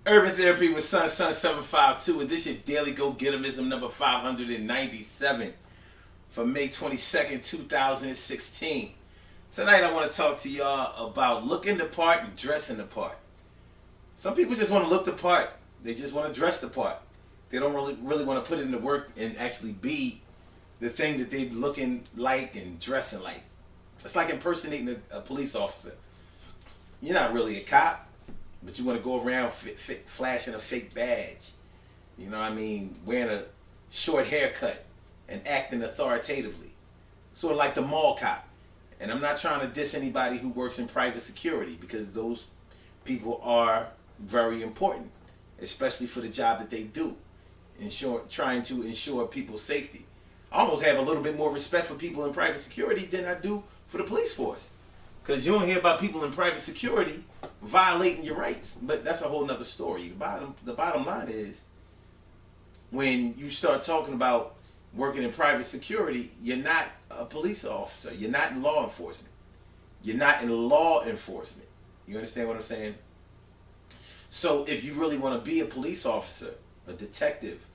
Urban Therapy with Sun752, and this is your Daily Go Getimism number 597 for May 22nd, 2016. Tonight I want to talk to y'all about looking the part and dressing the part. Some people just want to look the part. They just want to dress the part. They don't really want to put in the work and actually be the thing that they're looking like and dressing like. It's like impersonating a police officer. You're not really a cop, but you want to go around flashing a fake badge. You know what I mean? Wearing a short haircut and acting authoritatively. Sort of like the mall cop. And I'm not trying to diss anybody who works in private security, because those people are very important, especially for the job that they do, trying to ensure people's safety. I almost have a little bit more respect for people in private security than I do for the police force. Because you don't hear about people in private security violating your rights. But that's a whole nother story. The bottom line is, when you start talking about working in private security, you're not a police officer. You're not in law enforcement. You're not in law enforcement. You understand what I'm saying? So if you really want to be a police officer, a detective,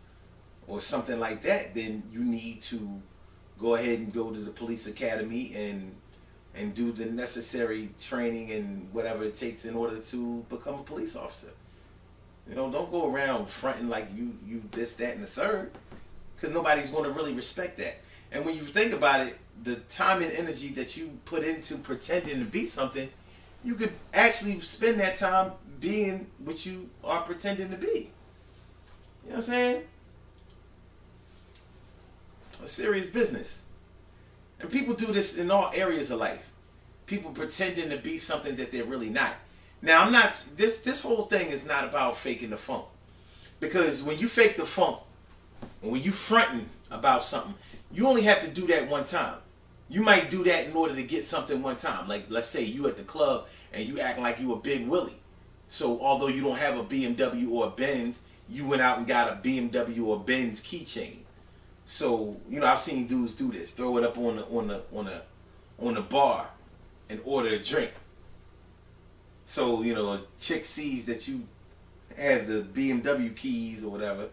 or something like that, then you need to go ahead and go to the police academy and do the necessary training and whatever it takes in order to become a police officer. You know, don't go around fronting like you this, that, and the third, because nobody's going to really respect that. And when you think about it, the time and energy that you put into pretending to be something, you could actually spend that time being what you are pretending to be. You know what I'm saying? A serious business. And people do this in all areas of life. People pretending to be something that they're really not. Now, I'm not, this whole thing is not about faking the funk. Because when you fake the funk, and when you fronting about something, you only have to do that one time. You might do that in order to get something one time. Like, let's say you at the club and you act like you a Big Willie. So although you don't have a BMW or a Benz, you went out and got a BMW or Benz keychain. So, you know, I've seen dudes do this. Throw it up on the bar and order a drink. So, you know, a chick sees that you have the BMW keys or whatever.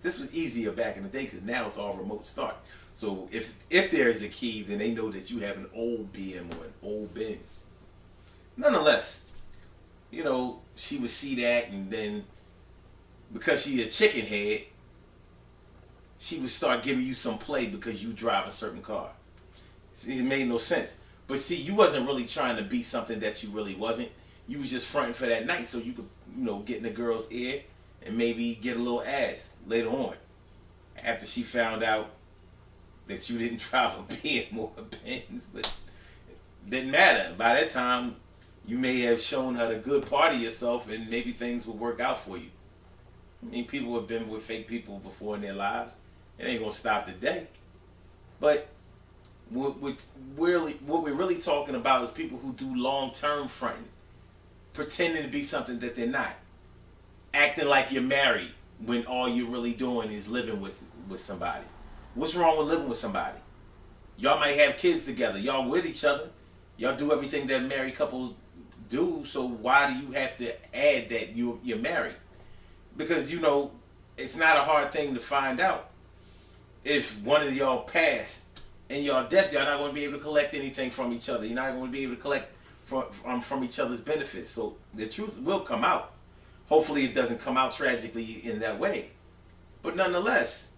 This was easier back in the day, because now it's all remote start. So if there's a key, then they know that you have an old BM or an old Benz. Nonetheless, you know, she would see that, and then because she a chicken head, she would start giving you some play because you drive a certain car. See, it made no sense. But see, you wasn't really trying to be something that you really wasn't. You was just fronting for that night so you could, you know, get in the girl's ear and maybe get a little ass later on. After she found out that you didn't drive a BM or a Benz. But it didn't matter. By that time, you may have shown her the good part of yourself, and maybe things would work out for you. I mean, people have been with fake people before in their lives. It ain't gonna stop today. But what we're really talking about is people who do long-term fronting, pretending to be something that they're not, acting like you're married when all you're really doing is living with somebody. What's wrong with living with somebody? Y'all might have kids together. Y'all with each other. Y'all do everything that married couples do. So why do you have to add that you're married? Because, you know, it's not a hard thing to find out. If one of y'all passed and y'all death, y'all not going to be able to collect anything from each other. You're not going to be able to collect from each other's benefits. So the truth will come out. Hopefully it doesn't come out tragically in that way. But nonetheless,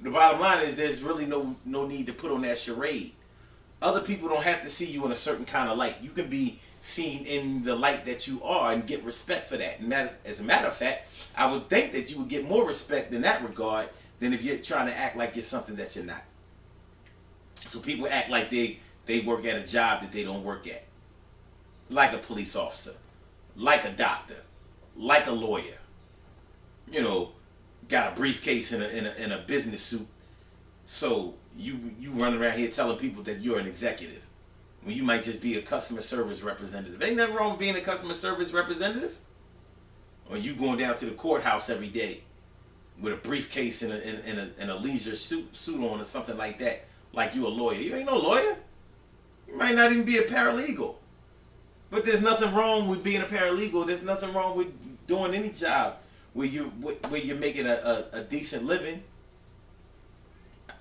the bottom line is there's really no need to put on that charade. Other people don't have to see you in a certain kind of light. You can be seen in the light that you are and get respect for that. And as a matter of fact, I would think that you would get more respect in that regard than if you're trying to act like you're something that you're not. So people act like they work at a job that they don't work at. Like a police officer, like a doctor, like a lawyer. You know, got a briefcase in a business suit. So you run around here telling people that you're an executive when you might just be a customer service representative. Ain't nothing wrong with being a customer service representative. Or you going down to the courthouse every day with a briefcase and a leisure suit on or something like that, like you a lawyer. You ain't no lawyer. You might not even be a paralegal. But there's nothing wrong with being a paralegal. There's nothing wrong with doing any job where you're making a decent living.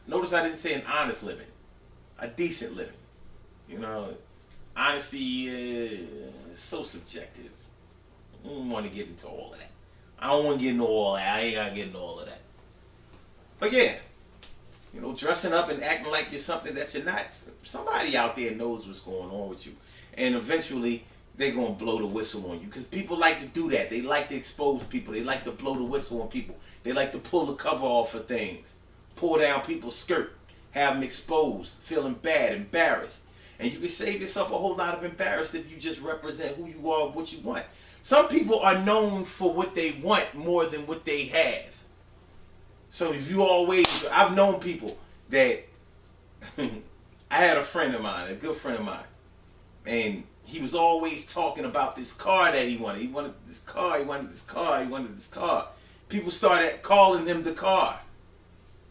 Notice I didn't say an honest living, a decent living. You know, honesty is so subjective. I don't want to get into all of that. I don't want to get into all that. I ain't gotta get into all of that. But yeah, you know, dressing up and acting like you're something that you're not. Somebody out there knows what's going on with you, and eventually they're gonna blow the whistle on you, because people like to do that. They like to expose people. They like to blow the whistle on people. They like to pull the cover off of things, pull down people's skirt, have them exposed, feeling bad, embarrassed. And you can save yourself a whole lot of embarrassed if you just represent who you are and what you want. Some people are known for what they want more than what they have. So if you always, I've known people that, I had a friend of mine, a good friend of mine, and he was always talking about this car that he wanted. He wanted this car, he wanted this car, he wanted this car. People started calling him the car.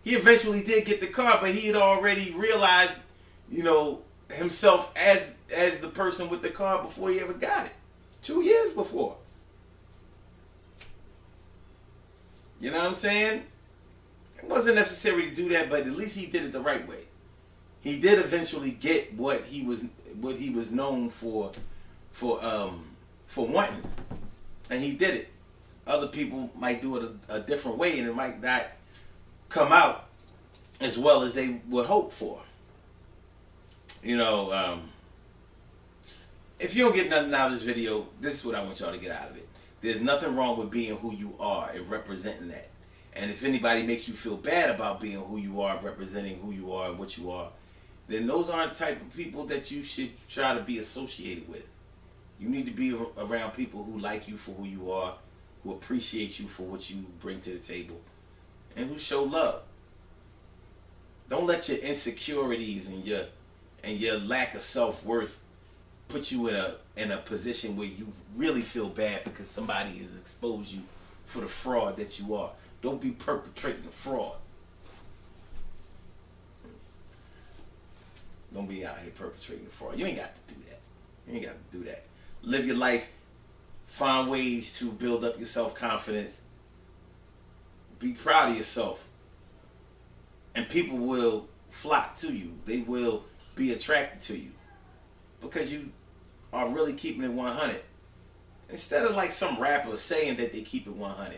He eventually did get the car, but he had already realized, you know, himself as the person with the car before he ever got it. 2 years before. You know what I'm saying? It wasn't necessary to do that, but at least he did it the right way. He did eventually get what he was known for wanting, and he did it. Other people might do it a different way, and it might not come out as well as they would hope for. You know, if you don't get nothing out of this video, this is what I want y'all to get out of it. There's nothing wrong with being who you are and representing that. And if anybody makes you feel bad about being who you are, representing who you are and what you are, then those aren't the type of people that you should try to be associated with. You need to be around people who like you for who you are, who appreciate you for what you bring to the table, and who show love. Don't let your insecurities and your lack of self-worth put you in a position where you really feel bad because somebody has exposed you for the fraud that you are. Don't be perpetrating a fraud. Don't be out here perpetrating a fraud. You ain't got to do that. You ain't got to do that. Live your life. Find ways to build up your self-confidence. Be proud of yourself. And people will flock to you. They will be attracted to you because you are really keeping it 100. Instead of like some rapper saying that they keep it 100.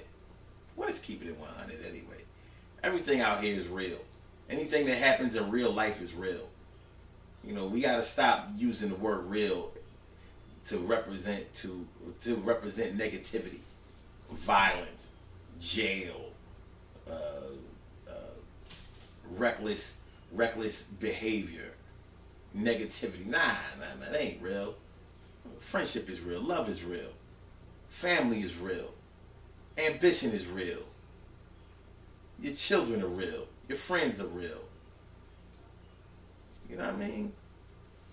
What is keeping it 100 anyway? Everything out here is real. Anything that happens in real life is real. You know, we got to stop using the word real to represent negativity, violence, jail, reckless behavior, negativity. Nah, that ain't real. Friendship is real. Love is real. Family is real. Ambition is real. Your children are real. Your friends are real. You know what I mean?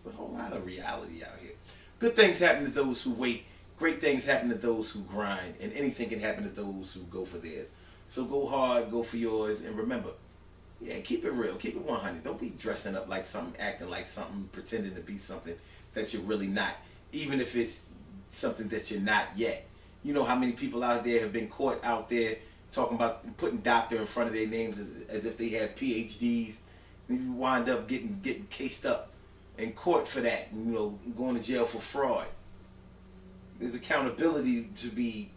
There's a whole lot of reality out here. Good things happen to those who wait. Great things happen to those who grind. And anything can happen to those who go for theirs. So go hard, go for yours, and remember, yeah, keep it real. Keep it 100. Don't be dressing up like something, acting like something, pretending to be something that you're really not. Even if it's something that you're not yet. You know how many people out there have been caught out there talking about putting doctor in front of their names as if they have PhDs, and you wind up getting cased up and caught for that, and, you know, going to jail for fraud. There's accountability to be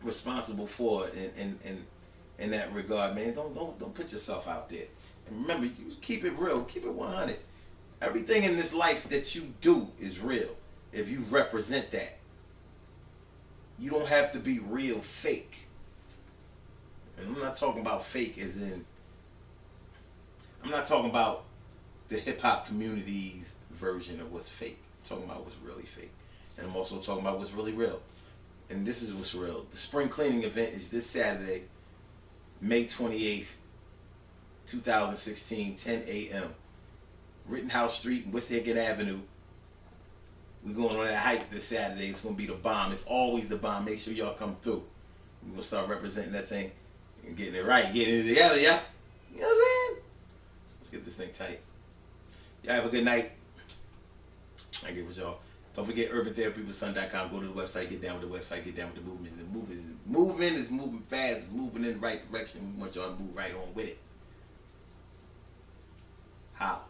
responsible for in that regard, man. Don't put yourself out there. And remember, you keep it real, keep it 100. Everything in this life that you do is real. If you represent that, you don't have to be real fake. And I'm not talking about fake as in, I'm not talking about the hip-hop community's version of what's fake. I'm talking about what's really fake. And I'm also talking about what's really real. And this is what's real. The spring cleaning event is this Saturday, May 28th, 2016, 10 a.m. Rittenhouse Street and Wissahickon Avenue. We're going on that hike this Saturday. It's going to be the bomb. It's always the bomb. Make sure y'all come through. We're going to start representing that thing and getting it right. Getting it together, yeah? You know what I'm saying? Let's get this thing tight. Y'all have a good night. I get with y'all. Don't forget urbantherapywithson.com. Go to the website, get down with the website, get down with the movement. The movement is moving fast, it's moving in the right direction. We want y'all to move right on with it. How?